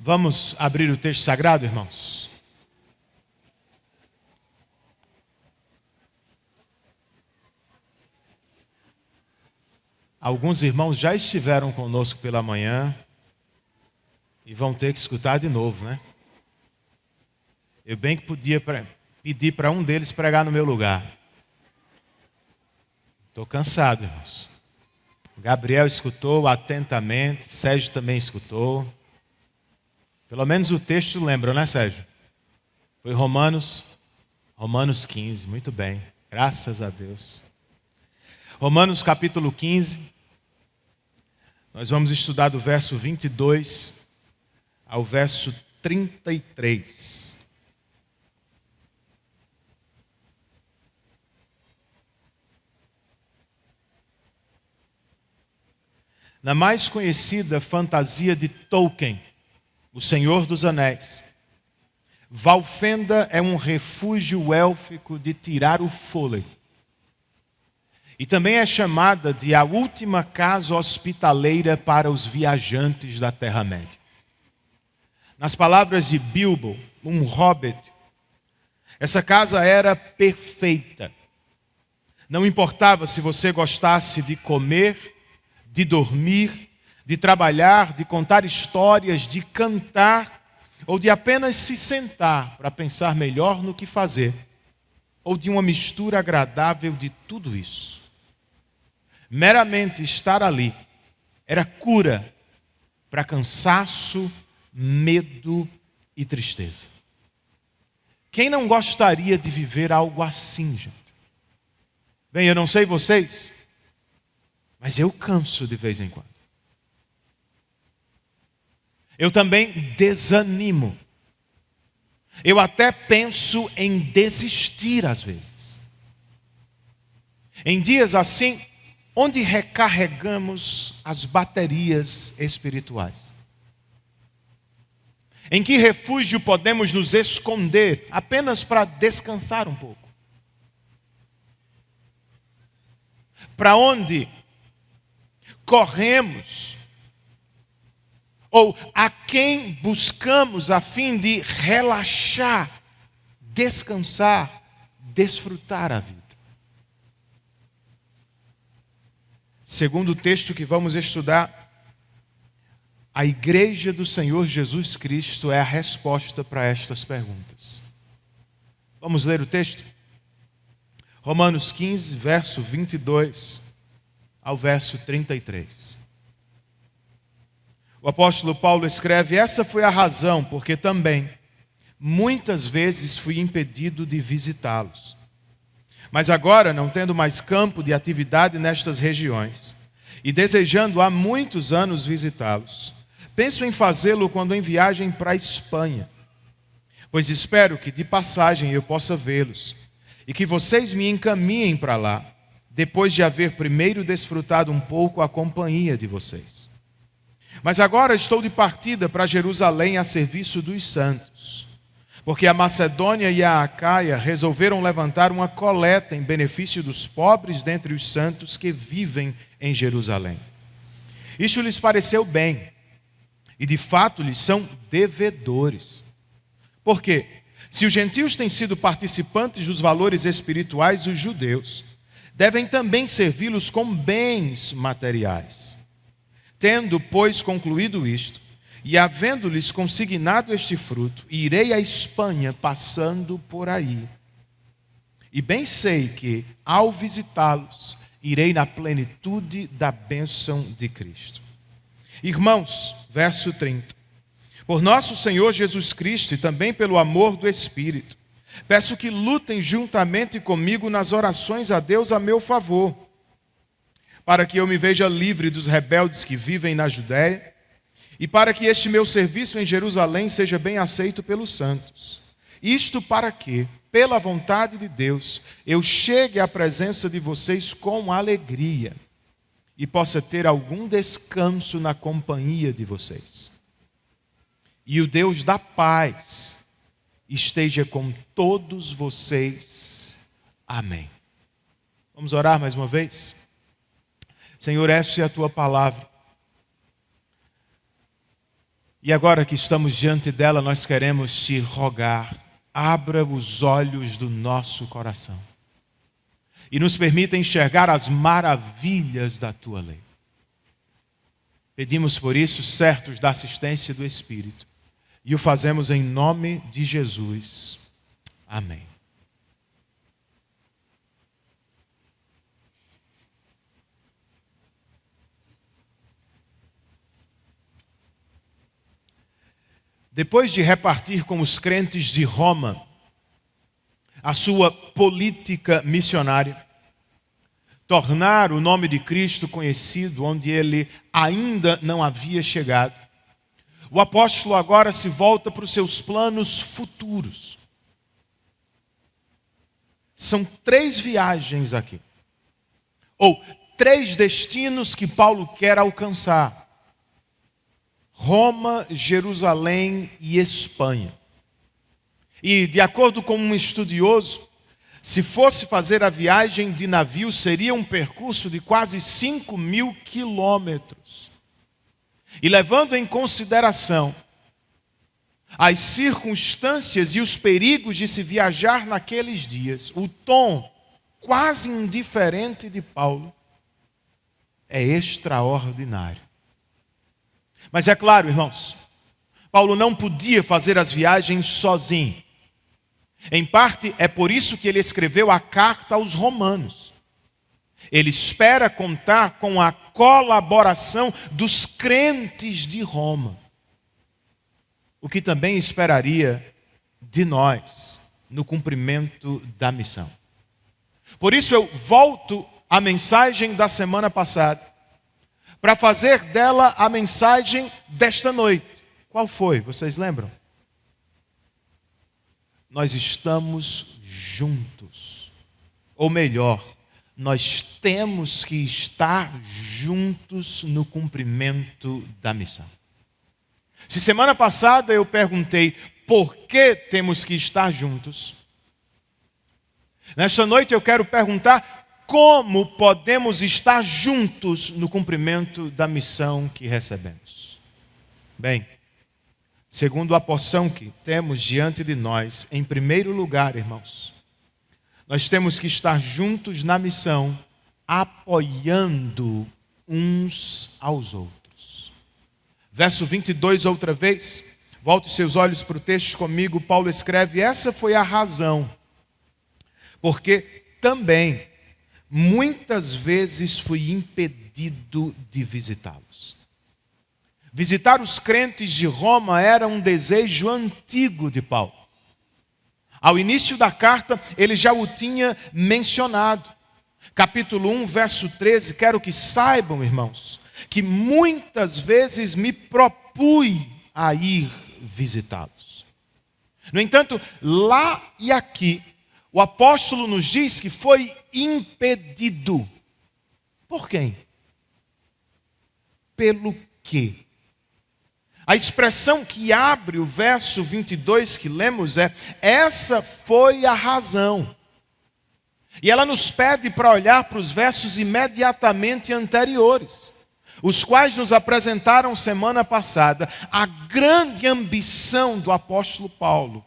Vamos abrir o texto sagrado, irmãos? Alguns irmãos já estiveram conosco pela manhã e vão ter que escutar de novo, né? Eu bem que podia pedir para um deles pregar no meu lugar. Estou cansado, irmãos. Gabriel escutou atentamente, Sérgio também escutou. Pelo menos o texto lembra, né, Sérgio? Foi Romanos 15, muito bem, graças a Deus. Romanos capítulo 15, nós vamos estudar do verso 22 ao verso 33. Na mais conhecida fantasia de Tolkien, O Senhor dos Anéis, Valfenda é um refúgio élfico de tirar o fôlego. E também é chamada de a última casa hospitaleira para os viajantes da Terra-média. Nas palavras de Bilbo, um hobbit, essa casa era perfeita. Não importava se você gostasse de comer, de dormir, de trabalhar, de contar histórias, de cantar, ou de apenas se sentar para pensar melhor no que fazer, ou de uma mistura agradável de tudo isso. Meramente estar ali era cura para cansaço, medo e tristeza. Quem não gostaria de viver algo assim, gente? Bem, eu não sei vocês, mas eu canso de vez em quando. Eu também desanimo. Eu até penso em desistir às vezes. Em dias assim, onde recarregamos as baterias espirituais? Em que refúgio podemos nos esconder apenas para descansar um pouco? Para onde corremos? Ou a quem buscamos a fim de relaxar, descansar, desfrutar a vida? Segundo o texto que vamos estudar, a igreja do Senhor Jesus Cristo é a resposta para estas perguntas. Vamos ler o texto? Romanos 15, verso 22 ao verso 33. O apóstolo Paulo escreve: essa foi a razão porque também muitas vezes fui impedido de visitá-los. Mas agora, não tendo mais campo de atividade nestas regiões, e desejando há muitos anos visitá-los, penso em fazê-lo quando em viagem para a Espanha, pois espero que de passagem eu possa vê-los, e que vocês me encaminhem para lá, depois de haver primeiro desfrutado um pouco a companhia de vocês. Mas agora estou de partida para Jerusalém a serviço dos santos, porque a Macedônia e a Acaia resolveram levantar uma coleta em benefício dos pobres dentre os santos que vivem em Jerusalém. Isto lhes pareceu bem, e de fato lhes são devedores. Porque, se os gentios têm sido participantes dos valores espirituais dos judeus, devem também servi-los com bens materiais. Tendo, pois, concluído isto, e havendo-lhes consignado este fruto, irei à Espanha passando por aí. E bem sei que, ao visitá-los, irei na plenitude da bênção de Cristo. Irmãos, verso 30. Por nosso Senhor Jesus Cristo e também pelo amor do Espírito, peço que lutem juntamente comigo nas orações a Deus a meu favor, para que eu me veja livre dos rebeldes que vivem na Judéia, e para que este meu serviço em Jerusalém seja bem aceito pelos santos. Isto para que, pela vontade de Deus, eu chegue à presença de vocês com alegria e possa ter algum descanso na companhia de vocês. E o Deus da paz esteja com todos vocês. Amém. Vamos orar mais uma vez? Senhor, esta é a Tua palavra. E agora que estamos diante dela, nós queremos te rogar, abra os olhos do nosso coração e nos permita enxergar as maravilhas da tua lei. Pedimos por isso, certos da assistência do Espírito, e o fazemos em nome de Jesus. Amém. Depois de repartir com os crentes de Roma a sua política missionária, tornar o nome de Cristo conhecido onde ele ainda não havia chegado, o apóstolo agora se volta para os seus planos futuros. São 3 viagens aqui, ou 3 destinos que Paulo quer alcançar: Roma, Jerusalém e Espanha. E, de acordo com um estudioso, se fosse fazer a viagem de navio, seria um percurso de quase 5.000 quilômetros. E levando em consideração as circunstâncias e os perigos de se viajar naqueles dias, o tom quase indiferente de Paulo é extraordinário. Mas é claro, irmãos, Paulo não podia fazer as viagens sozinho. Em parte, é por isso que ele escreveu a carta aos Romanos. Ele espera contar com a colaboração dos crentes de Roma, o que também esperaria de nós no cumprimento da missão. Por isso eu volto à mensagem da semana passada, para fazer dela a mensagem desta noite. Qual foi? Vocês lembram? Nós estamos juntos. Ou melhor, nós temos que estar juntos no cumprimento da missão. Se semana passada eu perguntei por que temos que estar juntos, nesta noite eu quero perguntar como podemos estar juntos no cumprimento da missão que recebemos. Bem, segundo a porção que temos diante de nós, em primeiro lugar, irmãos, nós temos que estar juntos na missão, apoiando uns aos outros. Verso 22, outra vez, volte seus olhos para o texto comigo, Paulo escreve: essa foi a razão, porque também muitas vezes fui impedido de visitá-los. Visitar os crentes de Roma era um desejo antigo de Paulo. Ao início da carta, ele já o tinha mencionado. Capítulo 1, verso 13, quero que saibam, irmãos, que muitas vezes me propus a ir visitá-los. No entanto, lá e aqui, o apóstolo nos diz que foi impedido. Por quem? Pelo quê? A expressão que abre o verso 22 que lemos é: essa foi a razão. E ela nos pede para olhar para os versos imediatamente anteriores, os quais nos apresentaram semana passada a grande ambição do apóstolo Paulo: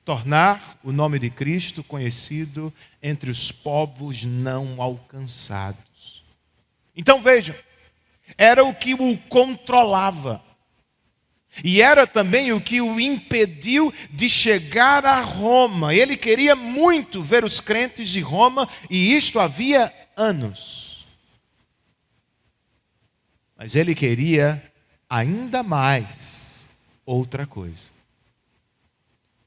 tornar o nome de Cristo conhecido entre os povos não alcançados. Então vejam, era o que o controlava. E era também o que o impediu de chegar a Roma. Ele queria muito ver os crentes de Roma, e isto havia anos. Mas ele queria ainda mais outra coisa: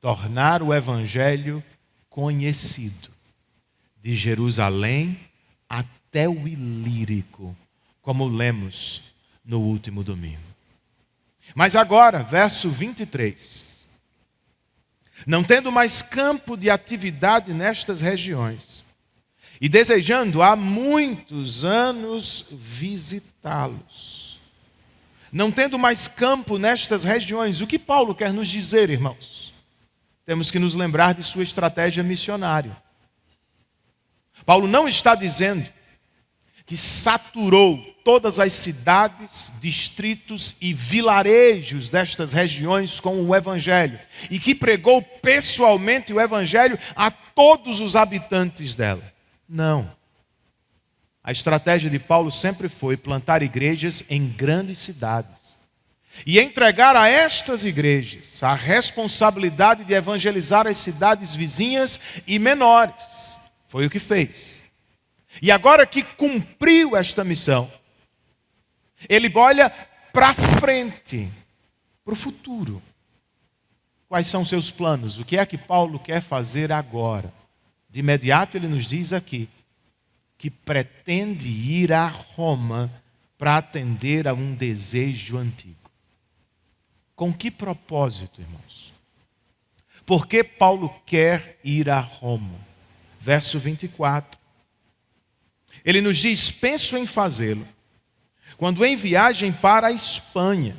tornar o evangelho conhecido, de Jerusalém até o Ilírico, como lemos no último domingo. Mas agora, verso 23. Não tendo mais campo de atividade nestas regiões, e desejando há muitos anos visitá-los. Não tendo mais campo nestas regiões, o que Paulo quer nos dizer, irmãos? Temos que nos lembrar de sua estratégia missionária. Paulo não está dizendo que saturou todas as cidades, distritos e vilarejos destas regiões com o Evangelho e que pregou pessoalmente o Evangelho a todos os habitantes dela. Não. A estratégia de Paulo sempre foi plantar igrejas em grandes cidades e entregar a estas igrejas a responsabilidade de evangelizar as cidades vizinhas e menores. Foi o que fez. E agora que cumpriu esta missão, ele olha para frente, para o futuro. Quais são seus planos? O que é que Paulo quer fazer agora? De imediato ele nos diz aqui que pretende ir a Roma para atender a um desejo antigo. Com que propósito, irmãos? Por que Paulo quer ir a Roma? Verso 24. Ele nos diz: penso em fazê-lo quando em viagem para a Espanha,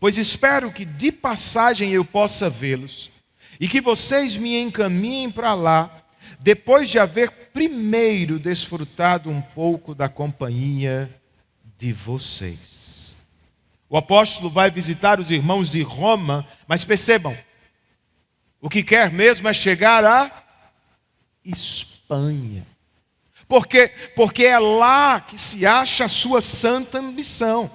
pois espero que de passagem eu possa vê-los e que vocês me encaminhem para lá, depois de haver primeiro desfrutado um pouco da companhia de vocês. O apóstolo vai visitar os irmãos de Roma, mas percebam, o que quer mesmo é chegar à Espanha. Por quê? Porque é lá que se acha a sua santa ambição.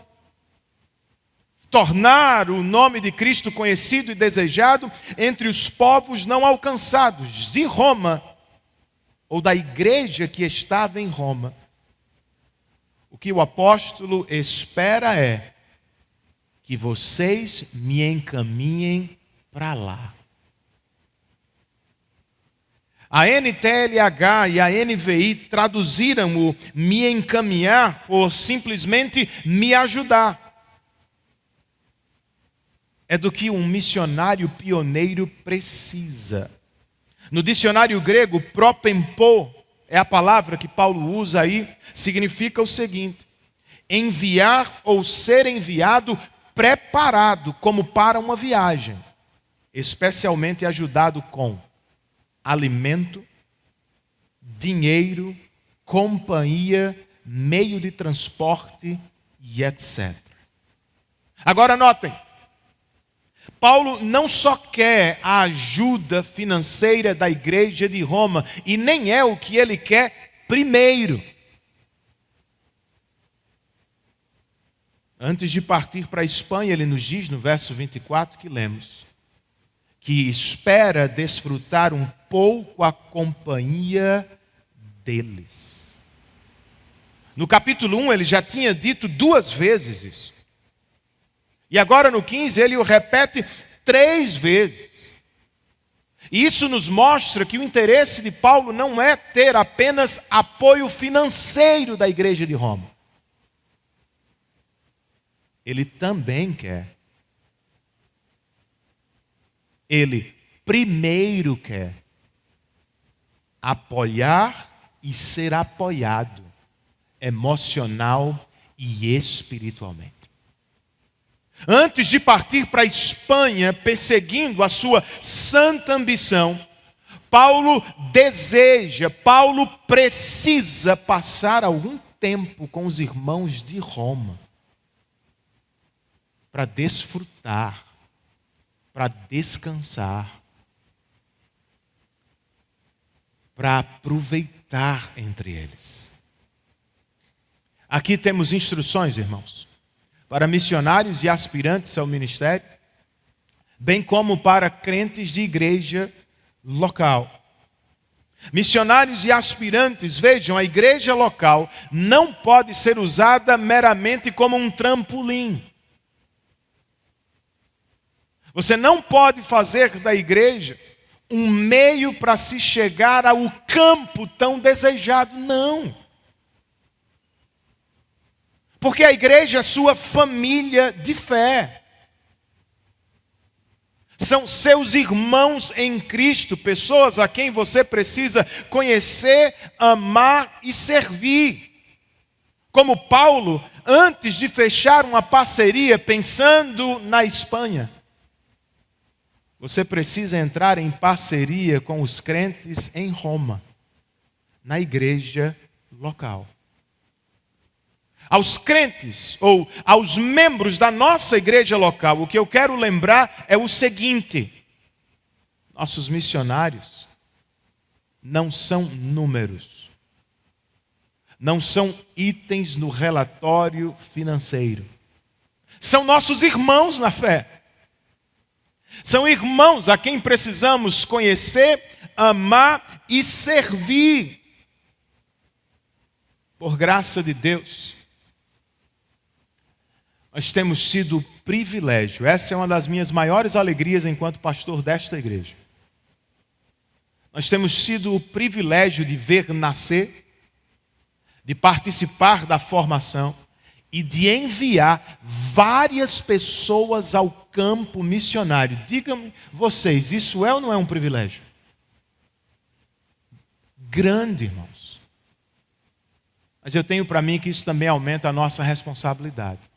Tornar o nome de Cristo conhecido e desejado entre os povos não alcançados de Roma, ou da igreja que estava em Roma. O que o apóstolo espera é que vocês me encaminhem para lá. A NTLH e a NVI traduziram o me encaminhar por simplesmente me ajudar. É do que um missionário pioneiro precisa. No dicionário grego, propempo, é a palavra que Paulo usa aí, significa o seguinte: enviar ou ser enviado preparado como para uma viagem, especialmente ajudado com alimento, dinheiro, companhia, meio de transporte e etc. Agora notem, Paulo não só quer a ajuda financeira da igreja de Roma, e nem é o que ele quer primeiro. Antes de partir para a Espanha, ele nos diz no verso 24 que lemos, que espera desfrutar um pouco a companhia deles. No capítulo 1 ele já tinha dito 2 vezes isso. E agora no 15 ele o repete 3 vezes. E isso nos mostra que o interesse de Paulo não é ter apenas apoio financeiro da igreja de Roma. Ele também quer. Ele primeiro quer apoiar e ser apoiado emocional e espiritualmente. Antes de partir para a Espanha, perseguindo a sua santa ambição, Paulo precisa passar algum tempo com os irmãos de Roma para desfrutar, para descansar, para aproveitar entre eles. Aqui temos instruções, irmãos, para missionários e aspirantes ao ministério, bem como para crentes de igreja local. Missionários e aspirantes, vejam, a igreja local não pode ser usada meramente como um trampolim. Você não pode fazer da igreja um meio para se chegar ao campo tão desejado, não. Porque a igreja é sua família de fé. São seus irmãos em Cristo, pessoas a quem você precisa conhecer, amar e servir. Como Paulo, antes de fechar uma parceria pensando na Espanha, você precisa entrar em parceria com os crentes em Roma, na igreja local. aos crentes ou aos membros da nossa igreja local, o que eu quero lembrar é o seguinte: nossos missionários não são números, não são itens no relatório financeiro. São nossos irmãos na fé. São irmãos a quem precisamos conhecer, amar e servir. Por graça de Deus, nós temos tido o privilégio, essa é uma das minhas maiores alegrias enquanto pastor desta igreja. Nós temos tido o privilégio de ver nascer, de participar da formação e de enviar várias pessoas ao campo missionário. Digam-me vocês, isso é ou não é um privilégio? Grande, irmãos. Mas eu tenho para mim que isso também aumenta a nossa responsabilidade.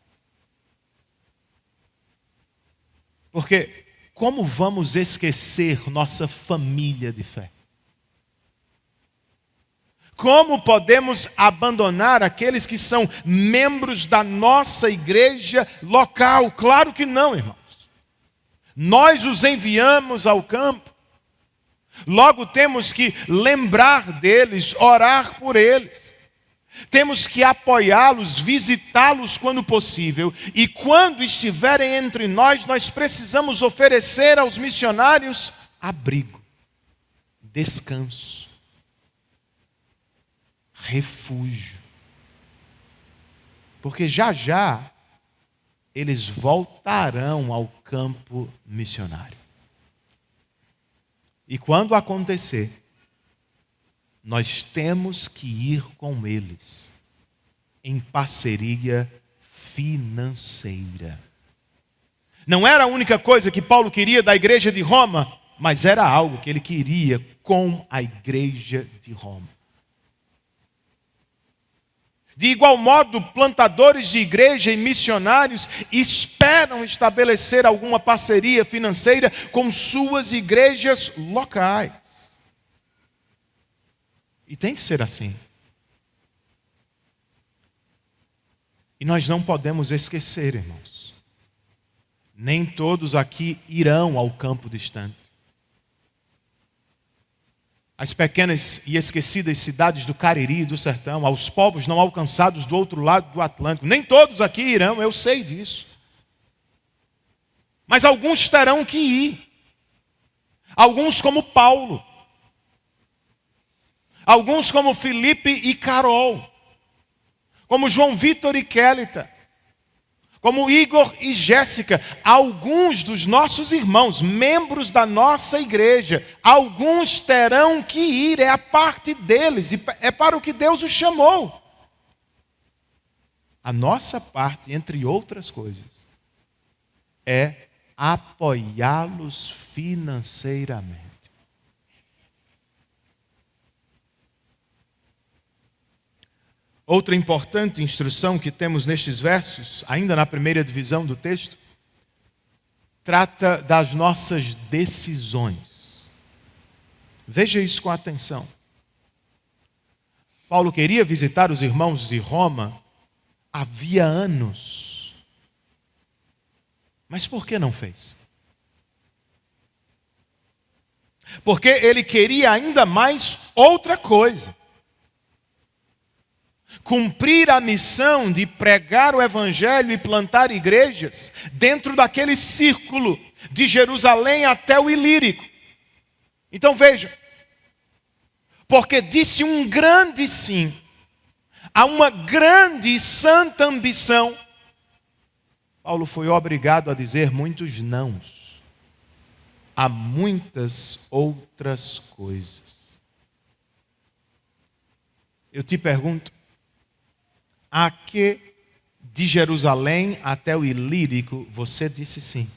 Porque como vamos esquecer nossa família de fé? Como podemos abandonar aqueles que são membros da nossa igreja local? Claro que não, irmãos. Nós os enviamos ao campo. Logo temos que lembrar deles, orar por eles. Temos que apoiá-los, visitá-los quando possível. E quando estiverem entre nós, nós precisamos oferecer aos missionários abrigo, descanso, refúgio. Porque já já eles voltarão ao campo missionário. E quando acontecer, nós temos que ir com eles em parceria financeira. Não era a única coisa que Paulo queria da igreja de Roma, mas era algo que ele queria com a igreja de Roma. De igual modo, plantadores de igreja e missionários esperam estabelecer alguma parceria financeira com suas igrejas locais. E tem que ser assim. E nós não podemos esquecer, irmãos. Nem todos aqui irão ao campo distante. As pequenas e esquecidas cidades do Cariri e do Sertão, aos povos não alcançados do outro lado do Atlântico. Nem todos aqui irão, eu sei disso. Mas alguns terão que ir. Alguns como Paulo. Alguns como Felipe e Carol, como João Vitor e Kélita, como Igor e Jéssica, alguns dos nossos irmãos, membros da nossa igreja, alguns terão que ir, é a parte deles, e é para o que Deus os chamou. A nossa parte, entre outras coisas, é apoiá-los financeiramente. Outra importante instrução que temos nestes versos, ainda na primeira divisão do texto, trata das nossas decisões. Veja isso com atenção. Paulo queria visitar os irmãos de Roma havia anos. Mas por que não fez? Porque ele queria ainda mais outra coisa. Cumprir a missão de pregar o evangelho e plantar igrejas dentro daquele círculo de Jerusalém até o Ilírico. Então veja, porque disse um grande sim a uma grande e santa ambição, Paulo foi obrigado a dizer muitos nãos a muitas outras coisas. Eu te pergunto, a que de Jerusalém até o Ilírico você disse sim?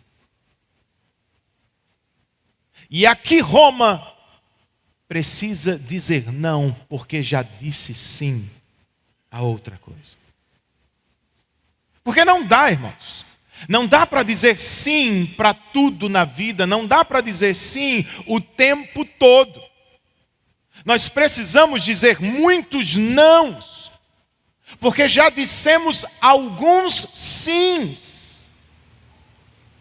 E a que Roma precisa dizer não, porque já disse sim a outra coisa? Porque não dá, irmãos. Não dá para dizer sim para tudo na vida, não dá para dizer sim o tempo todo. Nós precisamos dizer muitos nãos, Porque já dissemos alguns sims.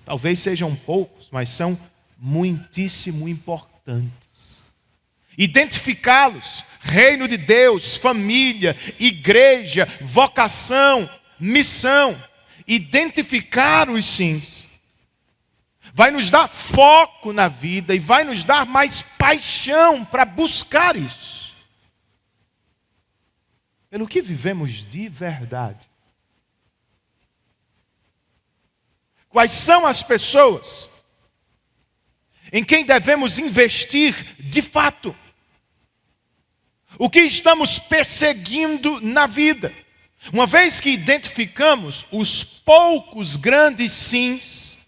Talvez sejam poucos, mas são muitíssimo importantes. Identificá-los, reino de Deus, família, igreja, vocação, missão. Identificar os sims vai nos dar foco na vida e vai nos dar mais paixão para buscar isso. Pelo que vivemos de verdade. Quais são as pessoas em quem devemos investir de fato? O que estamos perseguindo na vida? Uma vez que identificamos os poucos grandes sims,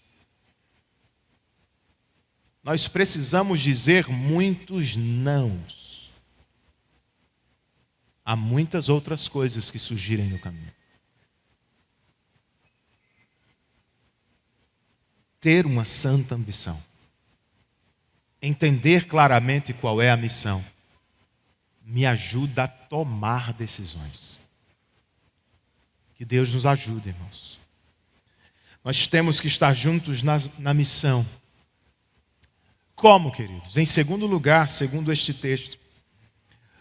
nós precisamos dizer muitos nãos. Há muitas outras coisas que surgirem no caminho. Ter uma santa ambição. Entender claramente qual é a missão. Me ajuda a tomar decisões. Que Deus nos ajude, irmãos. Nós temos que estar juntos na missão. Como, queridos? Em segundo lugar, segundo este texto,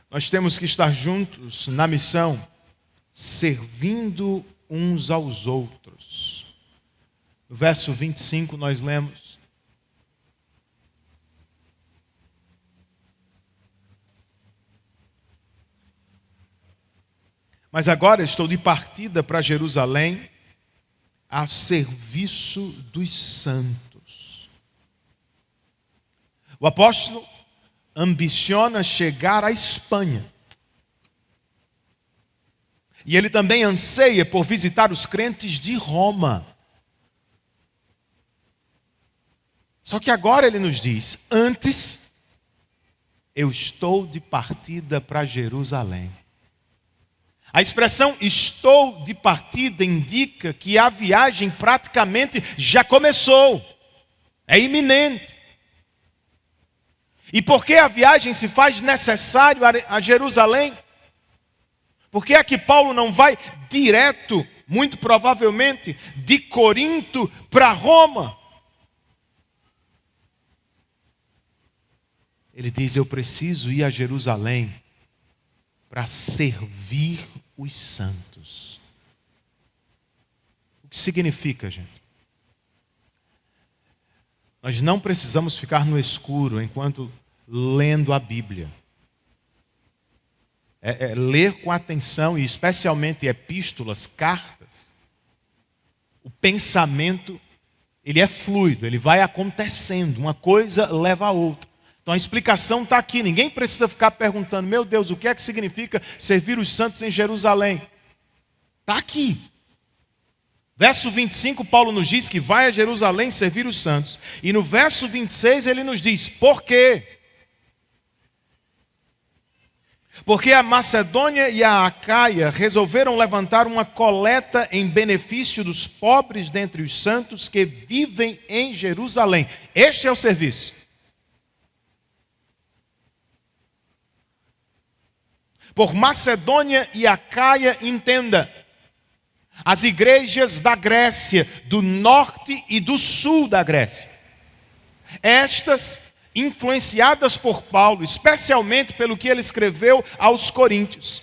nós temos que estar juntos na missão, servindo uns aos outros. No verso 25 nós lemos: mas agora estou de partida para Jerusalém, a serviço dos santos. O apóstolo ambiciona chegar à Espanha. E ele também anseia por visitar os crentes de Roma. Só que agora ele nos diz: antes, eu estou de partida para Jerusalém. A expressão estou de partida indica que a viagem praticamente já começou. É iminente. E por que a viagem se faz necessário a Jerusalém? Por que é que Paulo não vai direto, muito provavelmente, de Corinto para Roma? Ele diz: eu preciso ir a Jerusalém para servir os santos. O que significa, gente? Nós não precisamos ficar no escuro enquanto lendo a Bíblia. Ler com atenção, e especialmente epístolas, cartas. O pensamento, ele é fluido, ele vai acontecendo, uma coisa leva a outra. Então a explicação está aqui, ninguém precisa ficar perguntando: meu Deus, o que é que significa servir os santos em Jerusalém? Está aqui. Verso 25, Paulo nos diz que vai a Jerusalém servir os santos. E no verso 26 ele nos diz: por quê? Porque a Macedônia e a Acaia resolveram levantar uma coleta em benefício dos pobres dentre os santos que vivem em Jerusalém. Este é o serviço. Por Macedônia e Acaia, entenda, as igrejas da Grécia, do norte e do sul da Grécia. Estas, influenciadas por Paulo, especialmente pelo que ele escreveu aos Coríntios,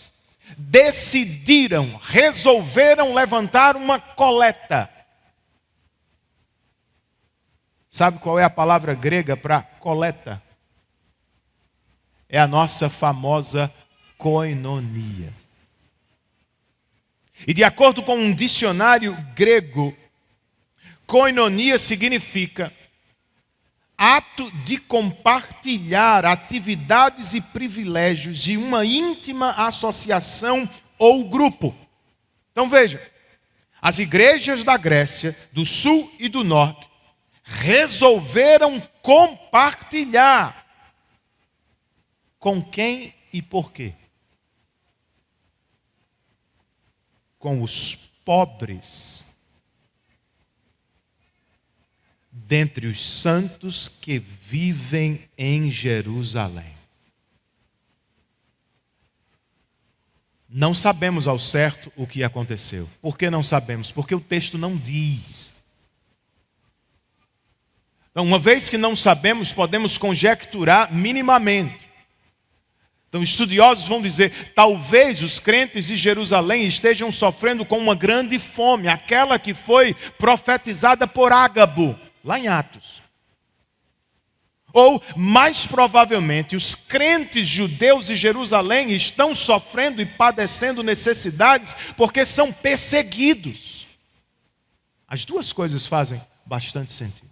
resolveram levantar uma coleta. Sabe qual é a palavra grega para coleta? É a nossa famosa koinonia. E de acordo com um dicionário grego, koinonia significa ato de compartilhar atividades e privilégios de uma íntima associação ou grupo. Então veja, as igrejas da Grécia, do sul e do norte, resolveram compartilhar. Com quem e por quê? Com os pobres dentre os santos que vivem em Jerusalém. Não sabemos ao certo o que aconteceu. Por que não sabemos? Porque o texto não diz. Então, uma vez que não sabemos, podemos conjecturar minimamente. Então, estudiosos vão dizer, talvez os crentes de Jerusalém estejam sofrendo com uma grande fome, aquela que foi profetizada por Ágabo, lá em Atos. Ou, mais provavelmente, os crentes judeus de Jerusalém estão sofrendo e padecendo necessidades porque são perseguidos. As duas coisas fazem bastante sentido.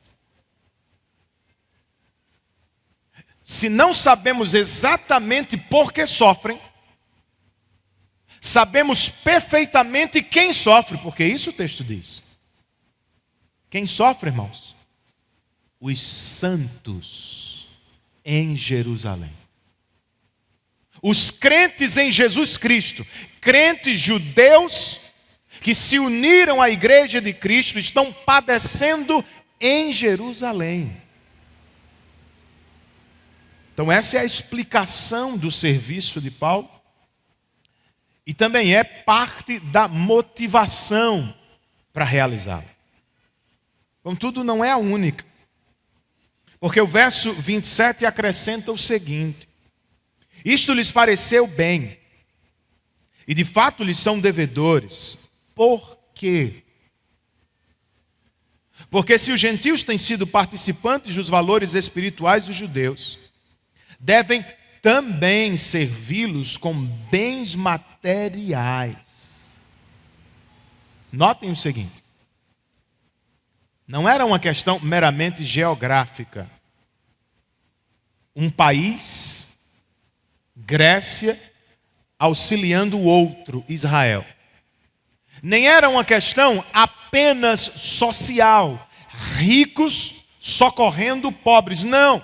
Se não sabemos exatamente por que sofrem, sabemos perfeitamente quem sofre, porque isso o texto diz. Quem sofre, irmãos? Os santos em Jerusalém. Os crentes em Jesus Cristo, crentes judeus que se uniram à igreja de Cristo, estão padecendo em Jerusalém. Então essa é a explicação do serviço de Paulo e também é parte da motivação para realizá-lo. Contudo, não é a única. Porque o verso 27 acrescenta o seguinte: isto lhes pareceu bem, e de fato lhes são devedores. Por quê? Porque se os gentios têm sido participantes dos valores espirituais dos judeus, devem também servi-los com bens materiais. Notem o seguinte: não era uma questão meramente geográfica. Um país, Grécia, auxiliando o outro, Israel. Nem era uma questão apenas social, ricos socorrendo pobres. Não.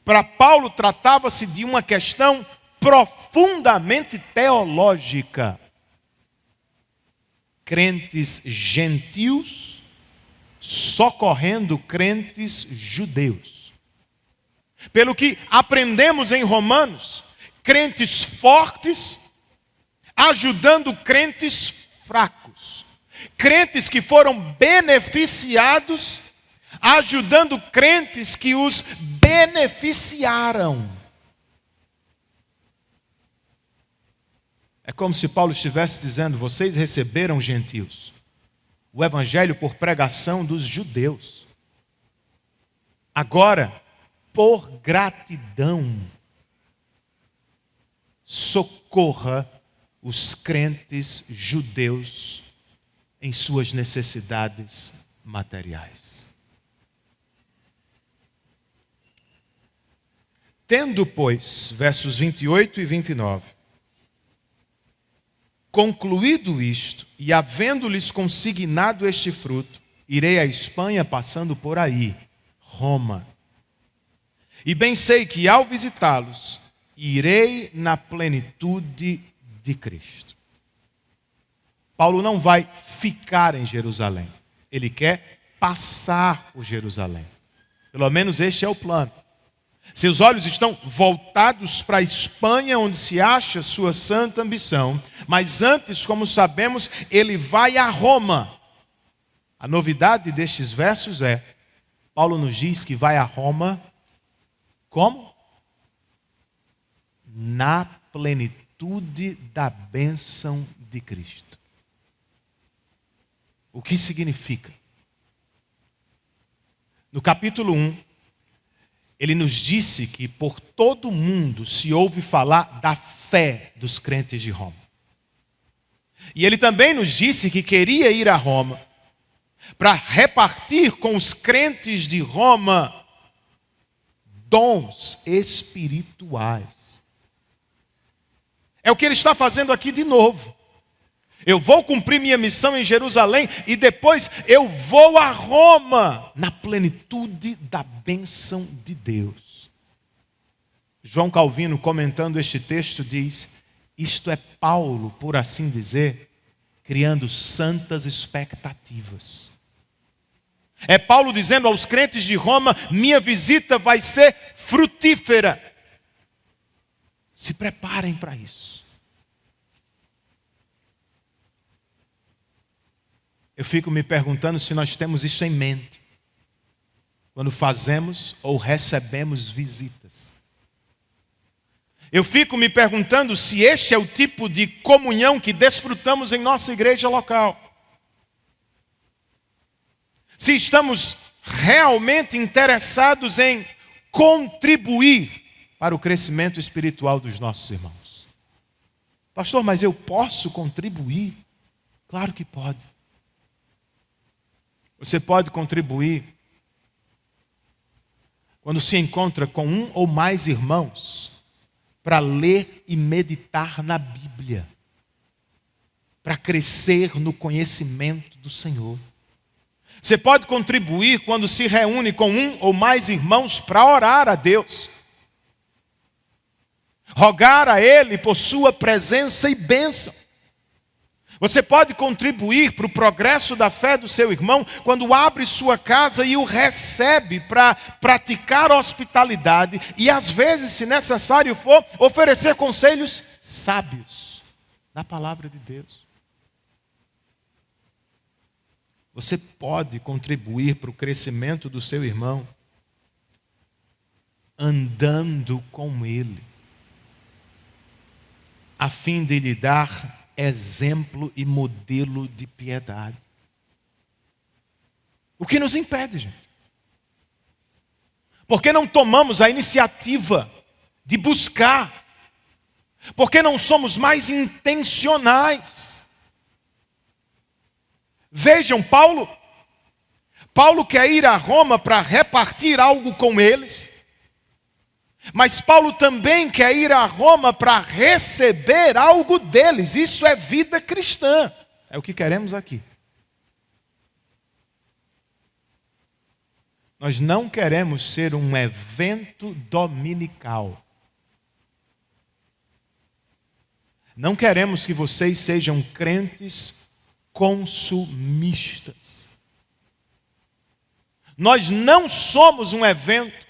Para Paulo tratava-se de uma questão profundamente teológica. Crentes gentios socorrendo crentes judeus. Pelo que aprendemos em Romanos, crentes fortes ajudando crentes fracos. Crentes que foram beneficiados ajudando crentes que os beneficiaram. É como se Paulo estivesse dizendo: vocês receberam gentios o evangelho por pregação dos judeus. Agora, por gratidão, socorra os crentes judeus em suas necessidades materiais. Tendo, pois, versos 28 e 29, concluído isto, e havendo-lhes consignado este fruto, irei à Espanha, passando por aí, Roma. E bem sei que ao visitá-los, irei na plenitude de Cristo. Paulo não vai ficar em Jerusalém. Ele quer passar por Jerusalém. Pelo menos este é o plano. Seus olhos estão voltados para a Espanha, onde se acha sua santa ambição. Mas antes, como sabemos, ele vai a Roma. A novidade destes versos é: Paulo nos diz que vai a Roma como? Na plenitude da bênção de Cristo. O que significa? No capítulo 1, ele nos disse que por todo o mundo se ouve falar da fé dos crentes de Roma. E ele também nos disse que queria ir a Roma para repartir com os crentes de Roma dons espirituais. É o que ele está fazendo aqui de novo. Eu vou cumprir minha missão em Jerusalém e depois eu vou a Roma na plenitude da bênção de Deus. João Calvino, comentando este texto, diz: isto é Paulo, por assim dizer, criando santas expectativas. É Paulo dizendo aos crentes de Roma: minha visita vai ser frutífera. Se preparem para isso. Eu fico me perguntando se nós temos isso em mente quando fazemos ou recebemos visitas. Eu fico me perguntando se este é o tipo de comunhão que desfrutamos em nossa igreja local. Se estamos realmente interessados em contribuir para o crescimento espiritual dos nossos irmãos. Pastor, mas eu posso contribuir? Claro que pode. Você pode contribuir quando se encontra com um ou mais irmãos para ler e meditar na Bíblia, para crescer no conhecimento do Senhor. Você pode contribuir quando se reúne com um ou mais irmãos para orar a Deus, rogar a Ele por sua presença e bênção. Você pode contribuir para o progresso da fé do seu irmão quando abre sua casa e o recebe para praticar hospitalidade e, às vezes, se necessário for, oferecer conselhos sábios da palavra de Deus. Você pode contribuir para o crescimento do seu irmão andando com ele, a fim de lhe dar exemplo e modelo de piedade. O que nos impede, gente? Por que não tomamos a iniciativa de buscar? Por que não somos mais intencionais? Vejam, Paulo quer ir a Roma para repartir algo com eles, mas Paulo também quer ir a Roma para receber algo deles. Isso é vida cristã. É o que queremos aqui. Nós não queremos ser um evento dominical. Não queremos que vocês sejam crentes consumistas. Nós não somos um evento.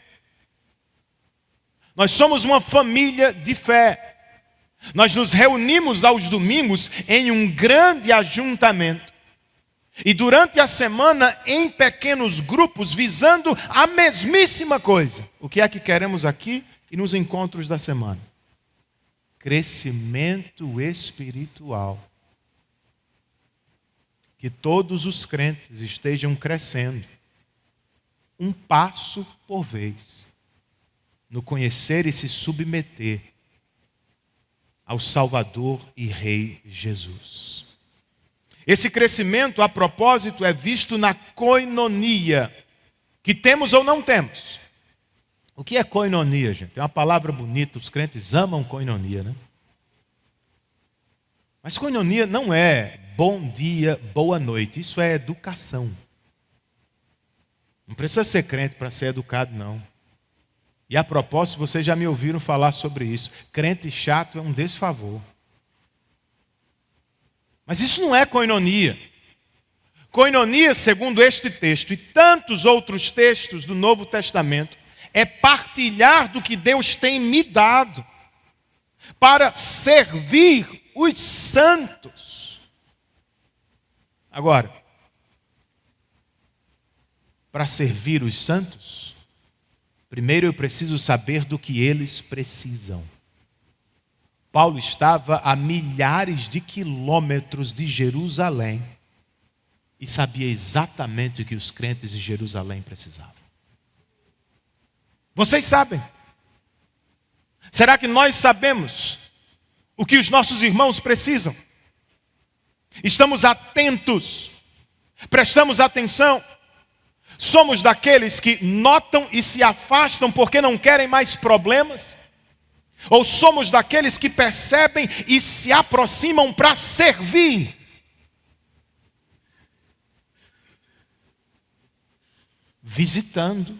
Nós somos uma família de fé. Nós nos reunimos aos domingos em um grande ajuntamento. E durante a semana em pequenos grupos, visando a mesmíssima coisa. O que é que queremos aqui e nos encontros da semana? Crescimento espiritual. Que todos os crentes estejam crescendo, um passo por vez, no conhecer e se submeter ao Salvador e Rei Jesus. Esse crescimento, a propósito, é visto na koinonia, que temos ou não temos. O que é koinonia, gente? É uma palavra bonita, os crentes amam koinonia, né? Mas koinonia não é bom dia, boa noite, isso é educação. Não precisa ser crente para ser educado, não. E a propósito, vocês já me ouviram falar sobre isso. Crente chato é um desfavor. Mas isso não é koinonia. Koinonia, segundo este texto e tantos outros textos do Novo Testamento, é partilhar do que Deus tem me dado para servir os santos. Agora, para servir os santos, primeiro eu preciso saber do que eles precisam. Paulo estava a milhares de quilômetros de Jerusalém e sabia exatamente o que os crentes de Jerusalém precisavam. Vocês sabem? Será que nós sabemos o que os nossos irmãos precisam? Estamos atentos? Prestamos atenção? Somos daqueles que notam e se afastam porque não querem mais problemas? Ou somos daqueles que percebem e se aproximam para servir? Visitando,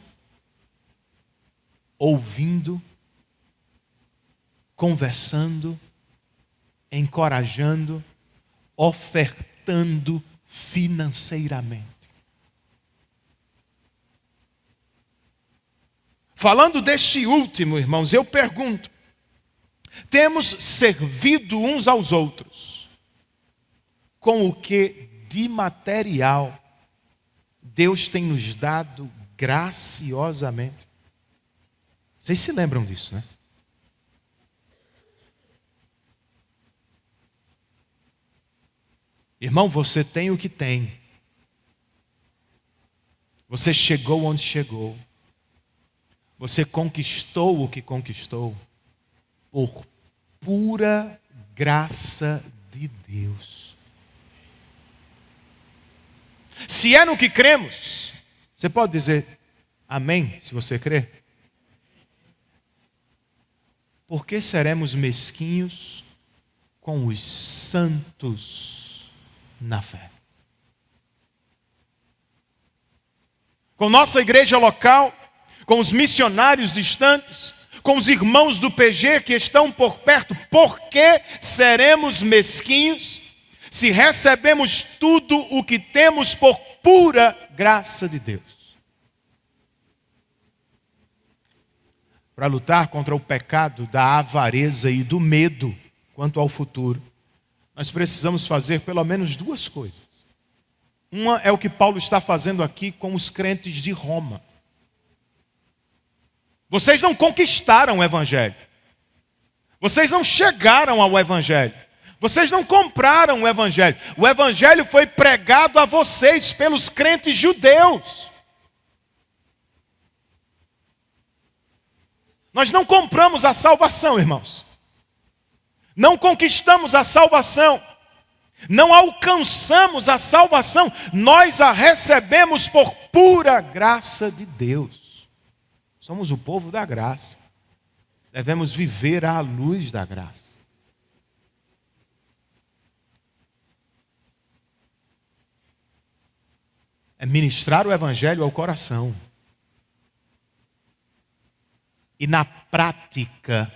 ouvindo, conversando, encorajando, ofertando financeiramente. Falando deste último, irmãos, eu pergunto: temos servido uns aos outros com o que de material, Deus tem nos dado graciosamente. Vocês se lembram disso, né? Irmão, você tem o que tem. Você chegou onde chegou. Você conquistou o que conquistou por pura graça de Deus. Se é no que cremos, você pode dizer amém, se você crê? Por que seremos mesquinhos com os santos na fé? Com nossa igreja local, com os missionários distantes, com os irmãos do PG que estão por perto, por que seremos mesquinhos se recebemos tudo o que temos por pura graça de Deus? Para lutar contra o pecado da avareza e do medo quanto ao futuro, nós precisamos fazer pelo menos duas coisas. Uma é o que Paulo está fazendo aqui com os crentes de Roma. Vocês não conquistaram o Evangelho. Vocês não chegaram ao Evangelho. Vocês não compraram o Evangelho. O Evangelho foi pregado a vocês pelos crentes judeus. Nós não compramos a salvação, irmãos. Não conquistamos a salvação. Não alcançamos a salvação. Nós a recebemos por pura graça de Deus. Somos o povo da graça. Devemos viver à luz da graça. É ministrar o Evangelho ao coração. E na prática,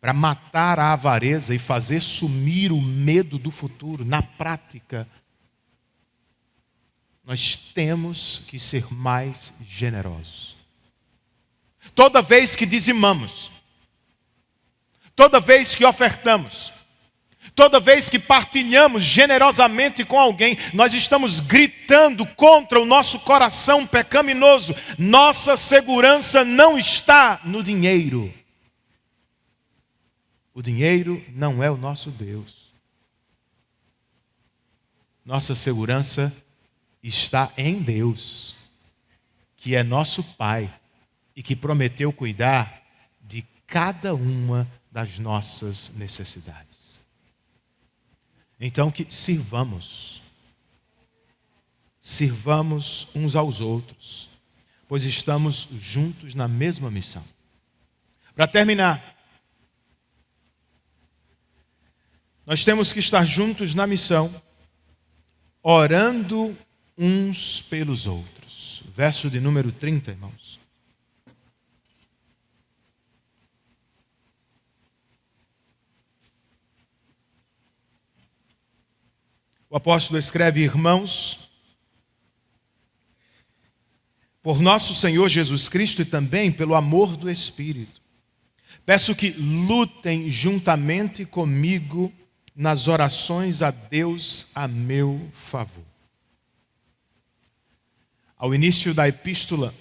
para matar a avareza e fazer sumir o medo do futuro, na prática, nós temos que ser mais generosos. Toda vez que dizimamos, toda vez que ofertamos, toda vez que partilhamos generosamente com alguém, nós estamos gritando contra o nosso coração pecaminoso. Nossa segurança não está no dinheiro. O dinheiro não é o nosso Deus. Nossa segurança está em Deus, que é nosso Pai e que prometeu cuidar de cada uma das nossas necessidades. Então que sirvamos uns aos outros, pois estamos juntos na mesma missão. Para terminar, nós temos que estar juntos na missão, orando uns pelos outros. Verso de número 30, irmãos. O apóstolo escreve: irmãos, por nosso Senhor Jesus Cristo e também pelo amor do Espírito, peço que lutem juntamente comigo nas orações a Deus a meu favor. Ao início da epístola,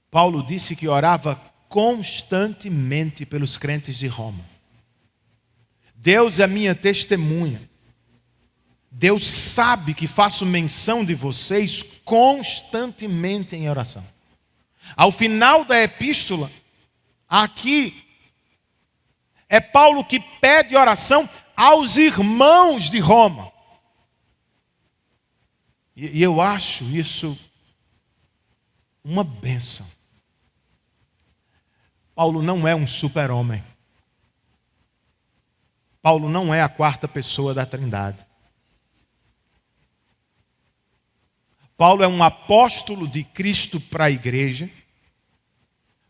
Paulo disse que orava constantemente pelos crentes de Roma. Deus é minha testemunha. Deus sabe que faço menção de vocês constantemente em oração. Ao final da epístola, aqui, é Paulo que pede oração aos irmãos de Roma. E eu acho isso uma bênção. Paulo não é um super-homem. Paulo não é a quarta pessoa da Trindade. Paulo é um apóstolo de Cristo para a igreja,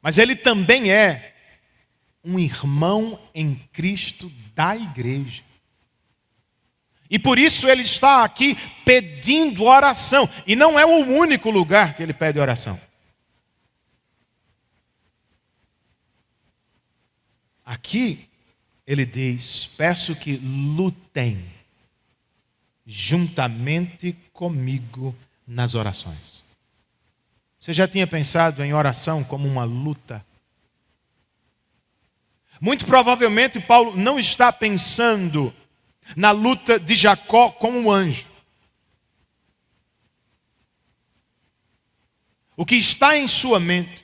mas ele também é um irmão em Cristo da igreja. E por isso ele está aqui pedindo oração. E não é o único lugar que ele pede oração. Aqui ele diz: peço que lutem juntamente comigo nas orações. Você já tinha pensado em oração como uma luta? Muito provavelmente Paulo não está pensando na luta de Jacó com um anjo. O que está em sua mente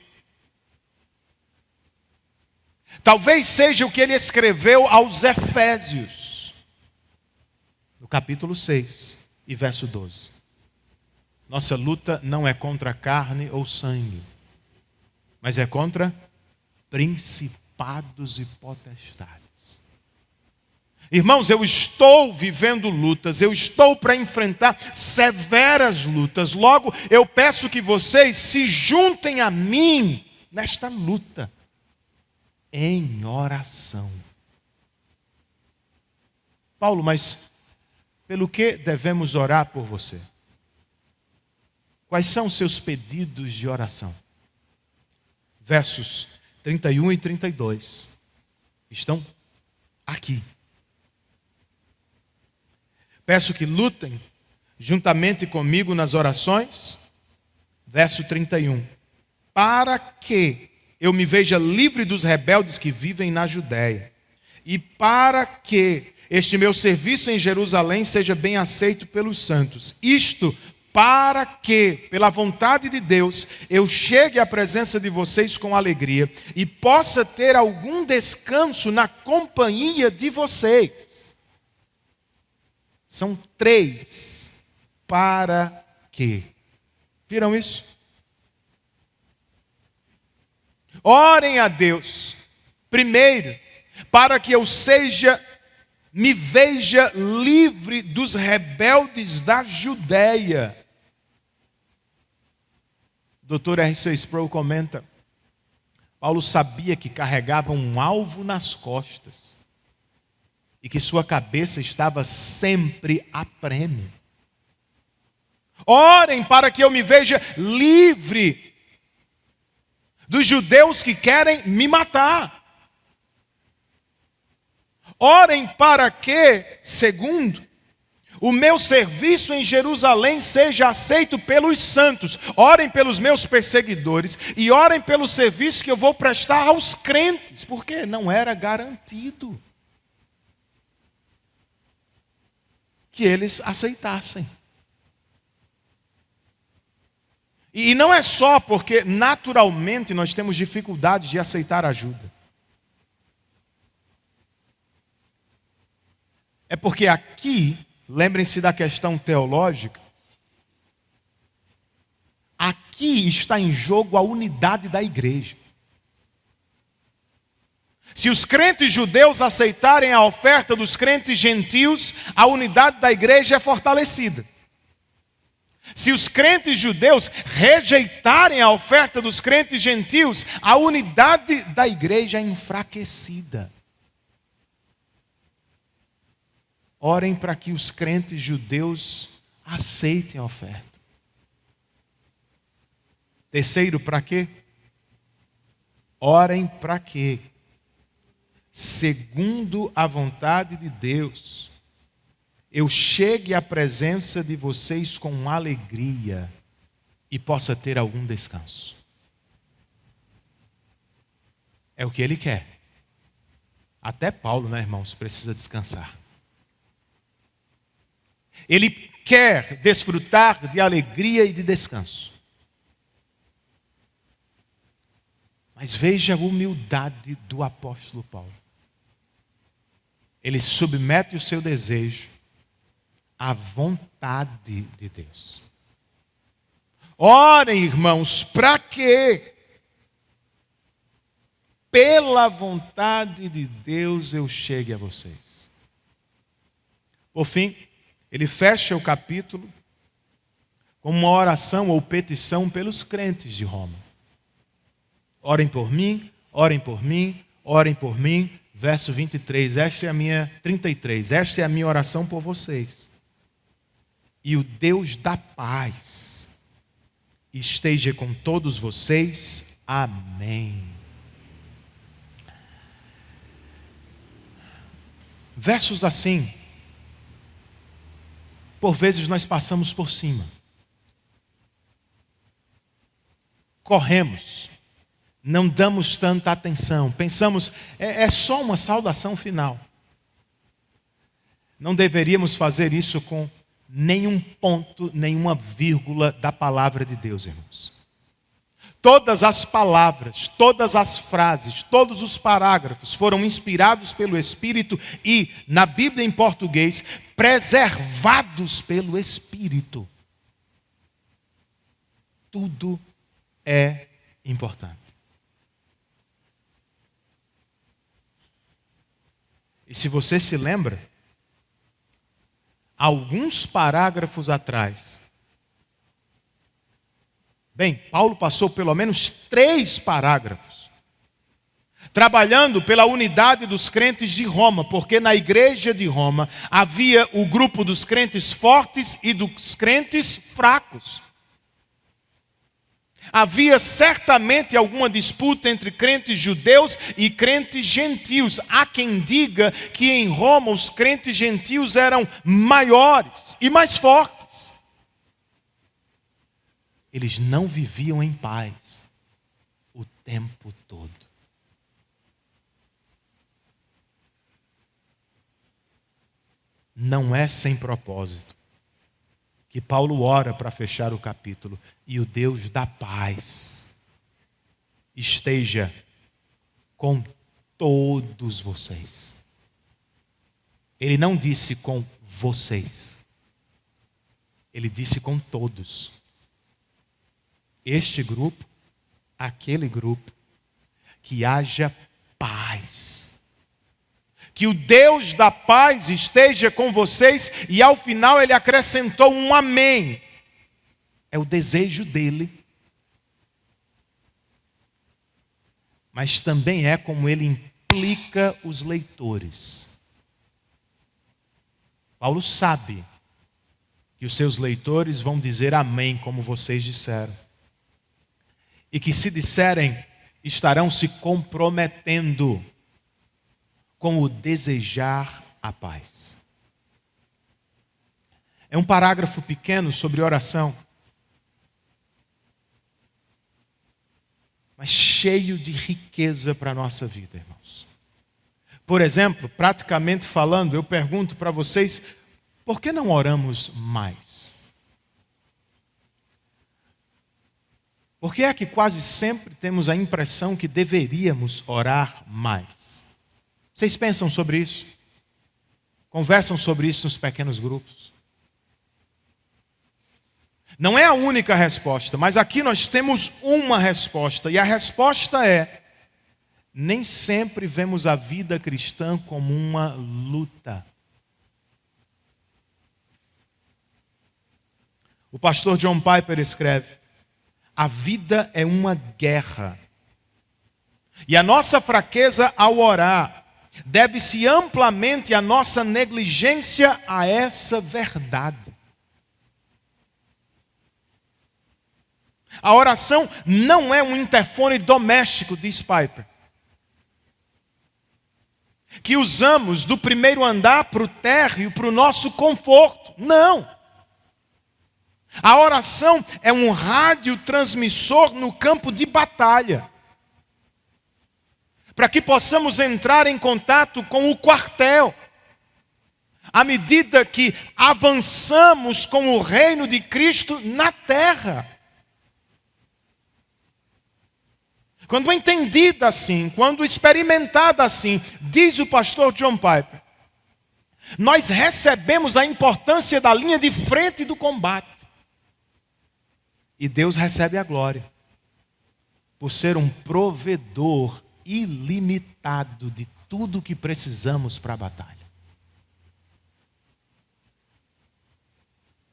talvez seja o que ele escreveu aos Efésios, no capítulo 6 e verso 12. Nossa luta não é contra carne ou sangue, mas é contra principados e potestades. Irmãos, eu estou vivendo lutas, eu estou para enfrentar severas lutas. Logo, eu peço que vocês se juntem a mim nesta luta, em oração. Paulo, mas pelo que devemos orar por você? Quais são os seus pedidos de oração? Versos 31 e 32 estão aqui. Peço que lutem juntamente comigo nas orações. Verso 31. Para que eu me veja livre dos rebeldes que vivem na Judéia, e para que este meu serviço em Jerusalém seja bem aceito pelos santos. Isto para que, pela vontade de Deus, eu chegue à presença de vocês com alegria e possa ter algum descanso na companhia de vocês. São 3 para que. Viram isso? Orem a Deus, primeiro, para que eu me veja livre dos rebeldes da Judéia. Dr. R.C. Sproul comenta, Paulo sabia que carregava um alvo nas costas e que sua cabeça estava sempre a prêmio. Orem para que eu me veja livre dos judeus que querem me matar. Orem para que, segundo, o meu serviço em Jerusalém seja aceito pelos santos. Orem pelos meus perseguidores e orem pelo serviço que eu vou prestar aos crentes, porque não era garantido que eles aceitassem. E não é só porque naturalmente nós temos dificuldade de aceitar ajuda. É porque aqui, lembrem-se da questão teológica, aqui está em jogo a unidade da igreja. Se os crentes judeus aceitarem a oferta dos crentes gentios, a unidade da igreja é fortalecida. Se os crentes judeus rejeitarem a oferta dos crentes gentios, a unidade da igreja é enfraquecida. Orem para que os crentes judeus aceitem a oferta. Terceiro, para quê? Orem para que, segundo a vontade de Deus, eu chegue à presença de vocês com alegria e possa ter algum descanso. É o que Ele quer. Até Paulo, né, irmãos, precisa descansar. Ele quer desfrutar de alegria e de descanso. Mas veja a humildade do apóstolo Paulo. Ele submete o seu desejo à vontade de Deus. Orem, irmãos, para que, pela vontade de Deus, eu chegue a vocês. Por fim, ele fecha o capítulo com uma oração ou petição pelos crentes de Roma. Orem por mim, orem por mim, orem por mim. Verso 23, 33, esta é a minha oração por vocês. E o Deus da paz esteja com todos vocês. Amém. Versos assim por vezes nós passamos por cima. Corremos, não damos tanta atenção, pensamos, é só uma saudação final. Não deveríamos fazer isso com nenhum ponto, nenhuma vírgula da palavra de Deus, irmãos. Todas as palavras, todas as frases, todos os parágrafos foram inspirados pelo Espírito e, na Bíblia em português, preservados pelo Espírito. Tudo é importante. E se você se lembra, alguns parágrafos atrás, Paulo passou pelo menos 3 parágrafos trabalhando pela unidade dos crentes de Roma, porque na igreja de Roma havia o grupo dos crentes fortes e dos crentes fracos. Havia certamente alguma disputa entre crentes judeus e crentes gentios. Há quem diga que em Roma os crentes gentios eram maiores e mais fortes. Eles não viviam em paz o tempo todo. Não é sem propósito que Paulo ora para fechar o capítulo: e o Deus da paz esteja com todos vocês. Ele não disse com vocês, ele disse com todos. Este grupo, aquele grupo, que haja paz. Que o Deus da paz esteja com vocês, e ao final ele acrescentou um amém. É o desejo dele. Mas também é como ele implica os leitores. Paulo sabe que os seus leitores vão dizer amém, como vocês disseram. E que se disserem, estarão se comprometendo com o desejar a paz. É um parágrafo pequeno sobre oração, mas cheio de riqueza para a nossa vida, irmãos. Por exemplo, praticamente falando, eu pergunto para vocês, por que não oramos mais? Por que é que quase sempre temos a impressão que deveríamos orar mais? Vocês pensam sobre isso? Conversam sobre isso nos pequenos grupos? Não é a única resposta, mas aqui nós temos uma resposta. E a resposta é: nem sempre vemos a vida cristã como uma luta. O pastor John Piper escreve: a vida é uma guerra. E a nossa fraqueza ao orar deve-se amplamente à nossa negligência a essa verdade. A oração não é um interfone doméstico, diz Piper, que usamos do primeiro andar para o térreo, para o nosso conforto. Não. A oração é um radiotransmissor no campo de batalha, para que possamos entrar em contato com o quartel, à medida que avançamos com o reino de Cristo na terra. Quando entendida assim, quando experimentada assim, diz o pastor John Piper, nós recebemos a importância da linha de frente do combate. E Deus recebe a glória, por ser um provedor ilimitado de tudo o que precisamos para a batalha.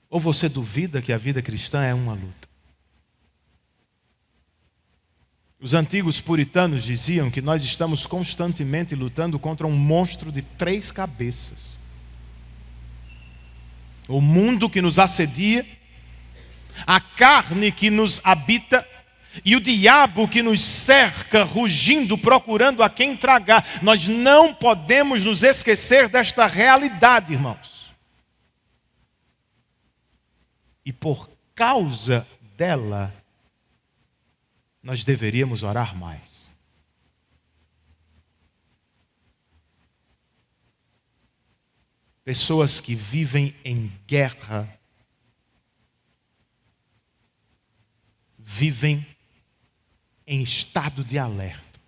Ou você duvida que a vida cristã é uma luta? Os antigos puritanos diziam que nós estamos constantemente lutando contra um monstro de 3 cabeças. O mundo que nos assedia, a carne que nos habita e o diabo que nos cerca, rugindo, procurando a quem tragar. Nós não podemos nos esquecer desta realidade, irmãos. E por causa dela, nós deveríamos orar mais. Pessoas que vivem em guerra, vivem em estado de alerta,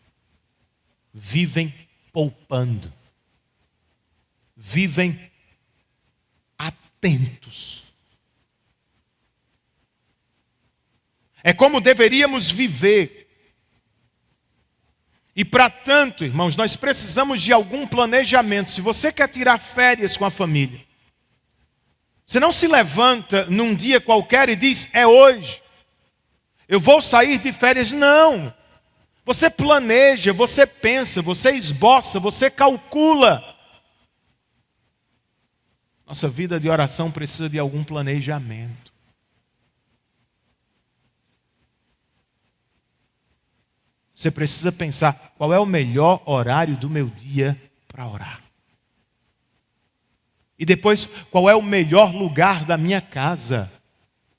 vivem poupando, vivem atentos. É como deveríamos viver. E para tanto, irmãos, nós precisamos de algum planejamento. Se você quer tirar férias com a família, você não se levanta num dia qualquer e diz, é hoje, eu vou sair de férias. Não. Você planeja, você pensa, você esboça, você calcula. Nossa vida de oração precisa de algum planejamento. Você precisa pensar, qual é o melhor horário do meu dia para orar? E depois, qual é o melhor lugar da minha casa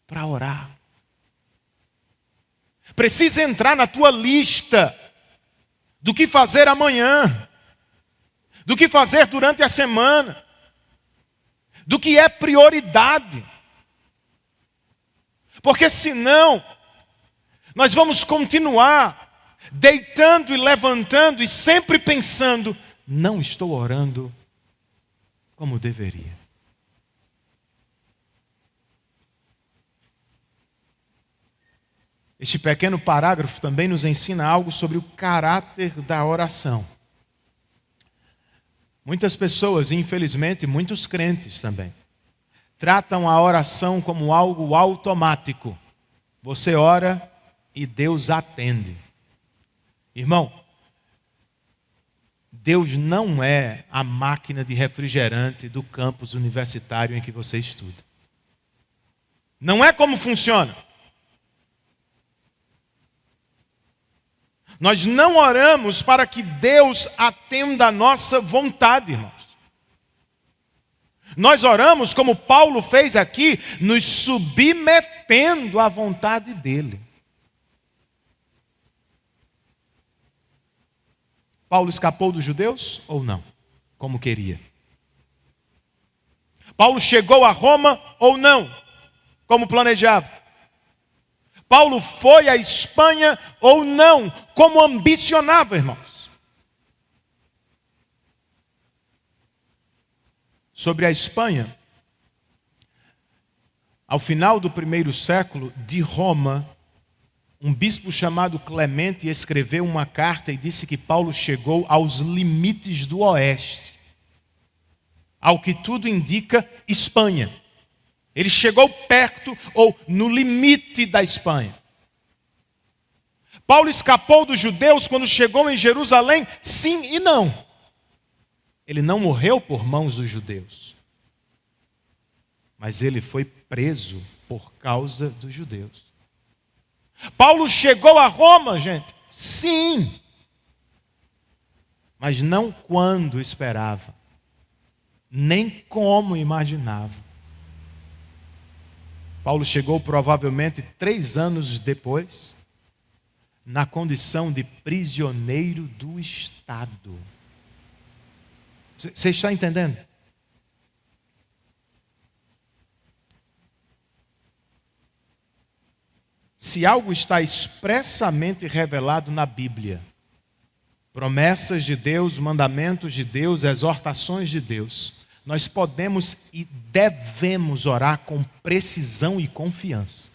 para orar? Precisa entrar na tua lista do que fazer amanhã, do que fazer durante a semana, do que é prioridade. Porque senão, nós vamos continuar deitando e levantando e sempre pensando, não estou orando como deveria. Este pequeno parágrafo também nos ensina algo sobre o caráter da oração. Muitas pessoas, e infelizmente muitos crentes também, tratam a oração como algo automático. Você ora e Deus atende. Irmão, Deus não é a máquina de refrigerante do campus universitário em que você estuda. Não é como funciona. Nós não oramos para que Deus atenda a nossa vontade, irmãos. Nós oramos como Paulo fez aqui, nos submetendo à vontade dele. Paulo escapou dos judeus ou não? Como queria. Paulo chegou a Roma ou não? Como planejava. Paulo foi à Espanha ou não? Como ambicionava, irmãos. Sobre a Espanha, ao final do primeiro século, de Roma, um bispo chamado Clemente escreveu uma carta e disse que Paulo chegou aos limites do oeste. Ao que tudo indica, Espanha. Ele chegou perto ou no limite da Espanha. Paulo escapou dos judeus quando chegou em Jerusalém? Sim e não. Ele não morreu por mãos dos judeus. Mas ele foi preso por causa dos judeus. Paulo chegou a Roma, gente? Sim. Mas não quando esperava. Nem como imaginava. Paulo chegou provavelmente 3 anos depois, na condição de prisioneiro do Estado. Você está entendendo? Se algo está expressamente revelado na Bíblia, promessas de Deus, mandamentos de Deus, exortações de Deus, nós podemos e devemos orar com precisão e confiança.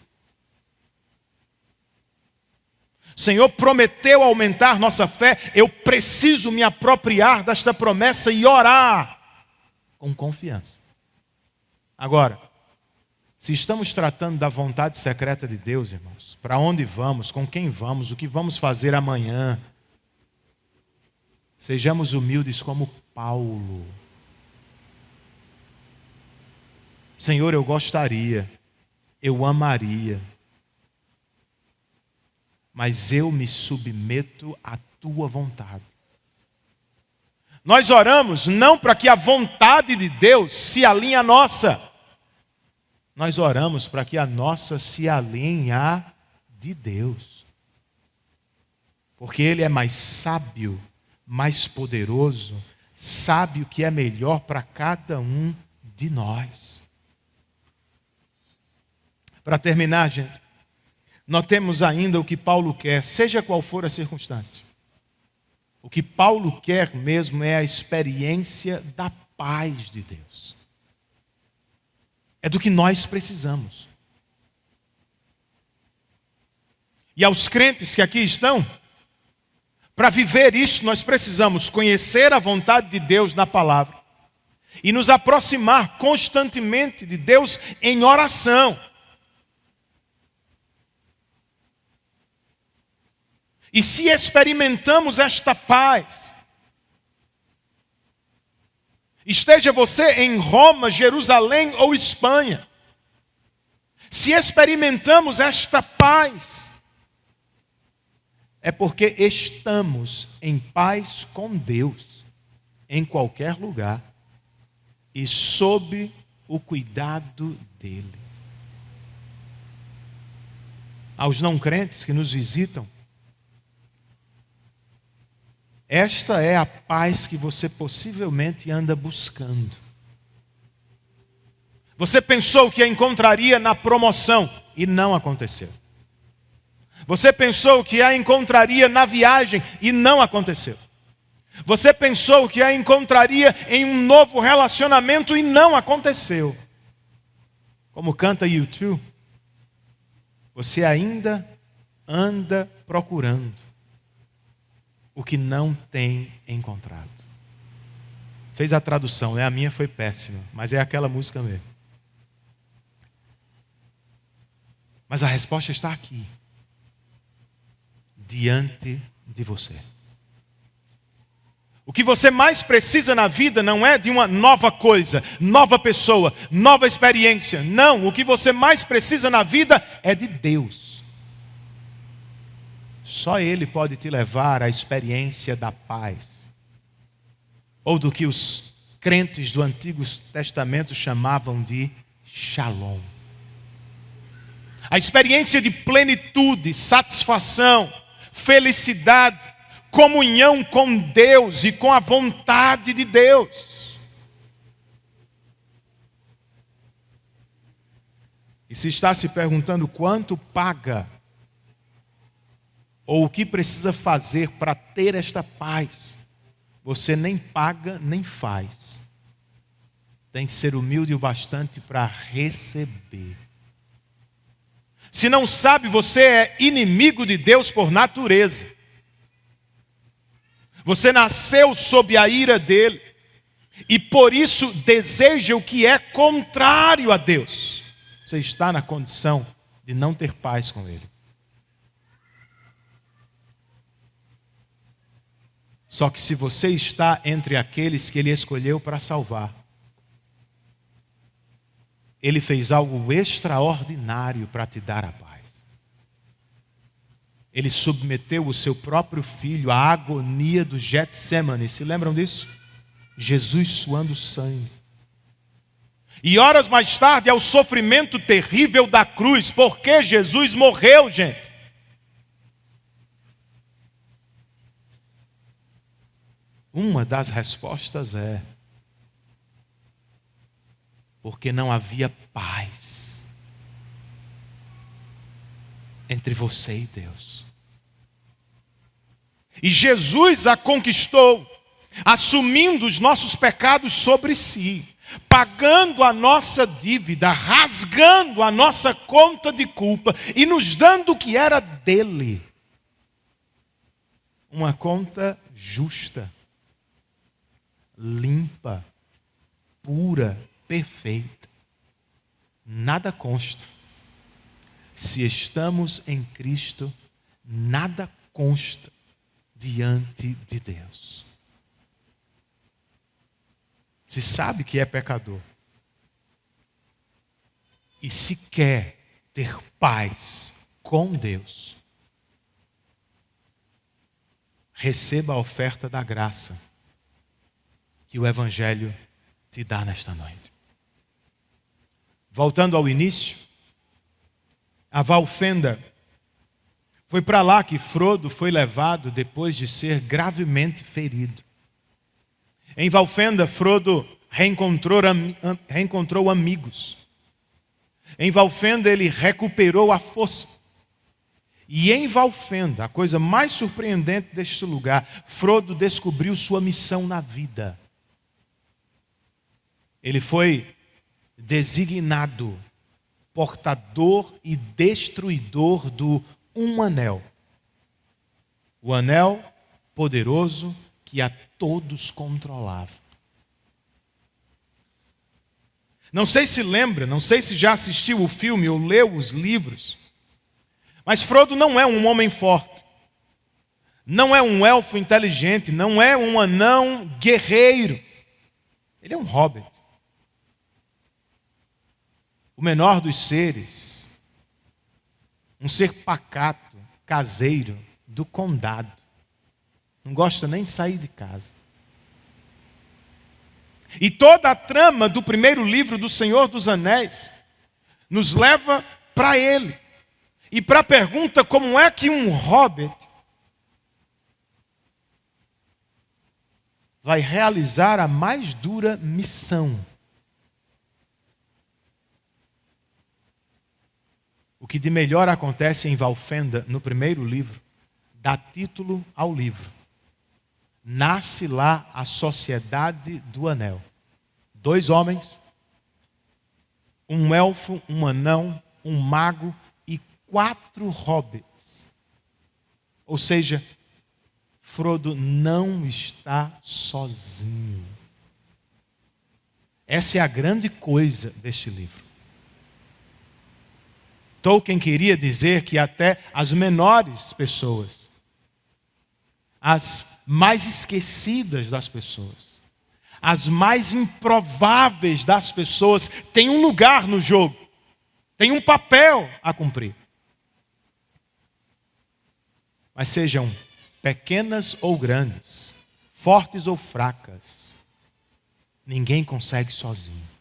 O Senhor prometeu aumentar nossa fé, eu preciso me apropriar desta promessa e orar com confiança. Agora, se estamos tratando da vontade secreta de Deus, irmãos, para onde vamos, com quem vamos, o que vamos fazer amanhã, sejamos humildes como Paulo. Senhor, eu gostaria, eu amaria, mas eu me submeto à tua vontade. Nós oramos não para que a vontade de Deus se alinhe à nossa. nós oramos para que a nossa se alinhe à de Deus. Porque Ele é mais sábio, mais poderoso, sabe o que é melhor para cada um de nós. Para terminar, gente, notemos ainda o que Paulo quer, seja qual for a circunstância. O que Paulo quer mesmo é a experiência da paz de Deus. É do que nós precisamos. E aos crentes que aqui estão, para viver isso, nós precisamos conhecer a vontade de Deus na palavra e nos aproximar constantemente de Deus em oração. E se experimentamos esta paz, esteja você em Roma, Jerusalém ou Espanha, se experimentamos esta paz, é porque estamos em paz com Deus, em qualquer lugar, e sob o cuidado dEle. Aos não crentes que nos visitam, esta é a paz que você possivelmente anda buscando. Você pensou que a encontraria na promoção e não aconteceu. Você pensou que a encontraria na viagem e não aconteceu. Você pensou que a encontraria em um novo relacionamento e não aconteceu. Como canta U2, você ainda anda procurando o que não tem encontrado. Fez a tradução, né? A minha foi péssima, mas é aquela música mesmo. Mas a resposta está aqui, diante de você. O que você mais precisa na vida não é de uma nova coisa, nova pessoa, nova experiência. Não, o que você mais precisa na vida é de Deus. Só Ele pode te levar à experiência da paz. Ou do que os crentes do Antigo Testamento chamavam de Shalom. A experiência de plenitude, satisfação, felicidade, comunhão com Deus e com a vontade de Deus. E se está se perguntando quanto paga ou o que precisa fazer para ter esta paz, você nem paga nem faz. Tem que ser humilde o bastante para receber. Se não sabe, você é inimigo de Deus por natureza. Você nasceu sob a ira dele e por isso deseja o que é contrário a Deus. Você está na condição de não ter paz com ele. Só que se você está entre aqueles que Ele escolheu para salvar, Ele fez algo extraordinário para te dar a paz. Ele submeteu o seu próprio filho à agonia do Getsêmani. Se lembram disso? Jesus suando sangue. E horas mais tarde ao sofrimento terrível da cruz. Porque Jesus morreu, gente? Uma das respostas é porque não havia paz entre você e Deus. E Jesus a conquistou, assumindo os nossos pecados sobre si, pagando a nossa dívida, rasgando a nossa conta de culpa e nos dando o que era dele. Uma conta justa, limpa, pura, perfeita. Nada consta. Se estamos em Cristo, nada consta diante de Deus. Se sabe que é pecador e se quer ter paz com Deus, receba a oferta da graça que o Evangelho te dá nesta noite. Voltando ao início, a Valfenda, foi para lá que Frodo foi levado depois de ser gravemente ferido. Em Valfenda, Frodo reencontrou amigos. Em Valfenda, ele recuperou a força. E em Valfenda, a coisa mais surpreendente deste lugar, Frodo descobriu sua missão na vida. Ele foi designado portador e destruidor do Anel. O anel poderoso que a todos controlava. Não sei se lembra, não sei se já assistiu o filme ou leu os livros, mas Frodo não é um homem forte, não é um elfo inteligente, não é um anão guerreiro. Ele é um hobbit. O menor dos seres, um ser pacato, caseiro, do condado. Não gosta nem de sair de casa. E toda a trama do primeiro livro do Senhor dos Anéis nos leva para ele. E para a pergunta como é que um hobbit vai realizar a mais dura missão. O que de melhor acontece em Valfenda, no primeiro livro, dá título ao livro. Nasce lá a Sociedade do Anel. 2 homens, um elfo, um anão, um mago e 4 hobbits. Ou seja, Frodo não está sozinho. Essa é a grande coisa deste livro. Tolkien queria dizer que até as menores pessoas, as mais esquecidas das pessoas, as mais improváveis das pessoas, têm um lugar no jogo, têm um papel a cumprir. Mas sejam pequenas ou grandes, fortes ou fracas, ninguém consegue sozinho.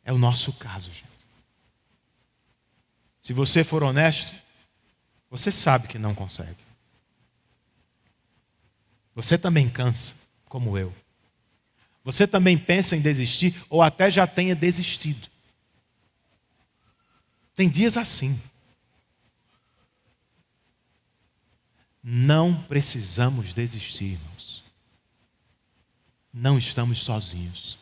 É o nosso caso, gente. Se você for honesto, você sabe que não consegue. Você também cansa, como eu. Você também pensa em desistir ou até já tenha desistido. Tem dias assim. Não precisamos desistir, irmãos. Não estamos sozinhos.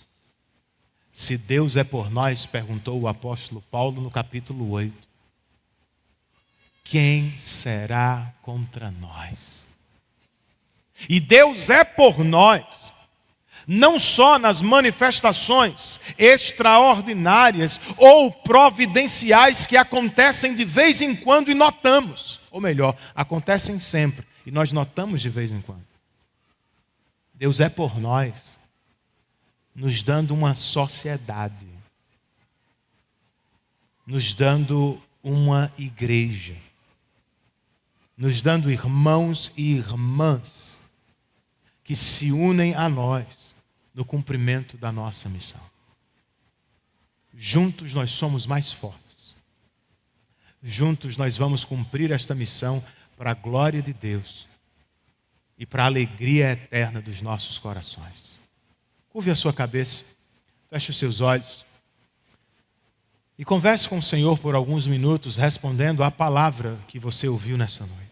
Se Deus é por nós, perguntou o apóstolo Paulo no capítulo 8, quem será contra nós? E Deus é por nós, não só nas manifestações extraordinárias ou providenciais que acontecem de vez em quando e notamos, ou melhor, acontecem sempre e nós notamos de vez em quando. Deus é por nós, nos dando uma sociedade, nos dando uma igreja, nos dando irmãos e irmãs que se unem a nós no cumprimento da nossa missão. Juntos nós somos mais fortes. Juntos nós vamos cumprir esta missão para a glória de Deus e para a alegria eterna dos nossos corações. Curve a sua cabeça, feche os seus olhos e converse com o Senhor por alguns minutos, respondendo à palavra que você ouviu nessa noite.